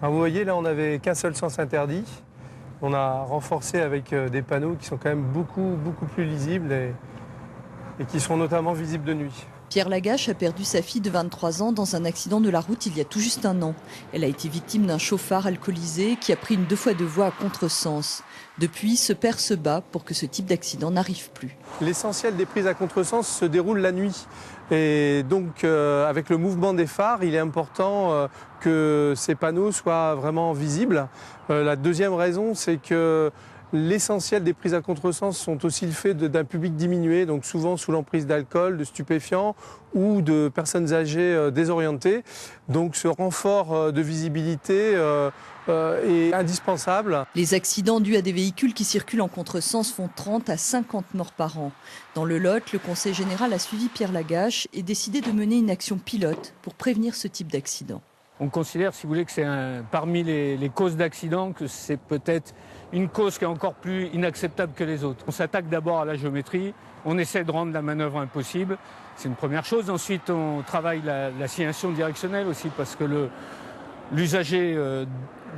Alors vous voyez, là, on n'avait qu'un seul sens interdit. On a renforcé avec des panneaux qui sont quand même beaucoup plus lisibles et qui sont notamment visibles de nuit. Pierre Lagache a perdu sa fille de 23 ans dans un accident de la route il y a tout juste un an. Elle a été victime d'un chauffard alcoolisé qui a pris une 2x2 voies à contresens. Depuis, ce père se bat pour que ce type d'accident n'arrive plus. L'essentiel des prises à contresens se déroule la nuit. Et donc, avec le mouvement des phares, il est important que ces panneaux soient vraiment visibles. La deuxième raison, c'est que l'essentiel des prises à contresens sont aussi le fait d'un public diminué, donc souvent sous l'emprise d'alcool, de stupéfiants ou de personnes âgées désorientées. Donc ce renfort de visibilité est indispensable. Les accidents dus à des véhicules qui circulent en contresens font 30 à 50 morts par an. Dans le Lot, le Conseil général a suivi Pierre Lagache et décidé de mener une action pilote pour prévenir ce type d'accident. On considère, si vous voulez, que c'est parmi les causes d'accidents, que c'est peut-être une cause qui est encore plus inacceptable que les autres. On s'attaque d'abord à la géométrie, on essaie de rendre la manœuvre impossible, c'est une première chose. Ensuite, on travaille la signalisation directionnelle aussi, parce que l'usager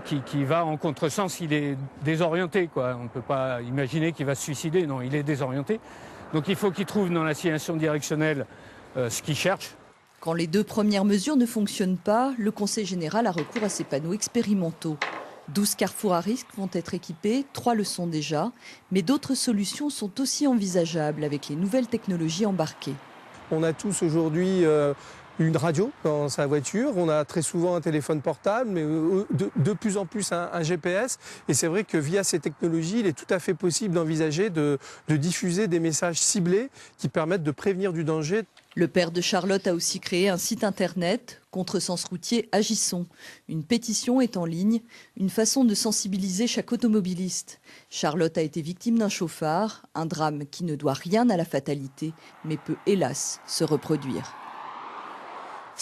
qui va en contresens, il est désorienté, quoi. On ne peut pas imaginer qu'il va se suicider, non, il est désorienté. Donc il faut qu'il trouve dans la signalisation directionnelle ce qu'il cherche. Quand les deux premières mesures ne fonctionnent pas, le Conseil général a recours à ces panneaux expérimentaux. 12 carrefours à risque vont être équipés, 3 le sont déjà, mais d'autres solutions sont aussi envisageables avec les nouvelles technologies embarquées. On a tous aujourd'hui une radio dans sa voiture, on a très souvent un téléphone portable, mais de plus en plus un GPS. Et c'est vrai que via ces technologies, il est tout à fait possible d'envisager de diffuser des messages ciblés qui permettent de prévenir du danger. Le père de Charlotte a aussi créé un site internet, Contresens routier Agissons. Une pétition est en ligne, une façon de sensibiliser chaque automobiliste. Charlotte a été victime d'un chauffard, un drame qui ne doit rien à la fatalité, mais peut hélas se reproduire.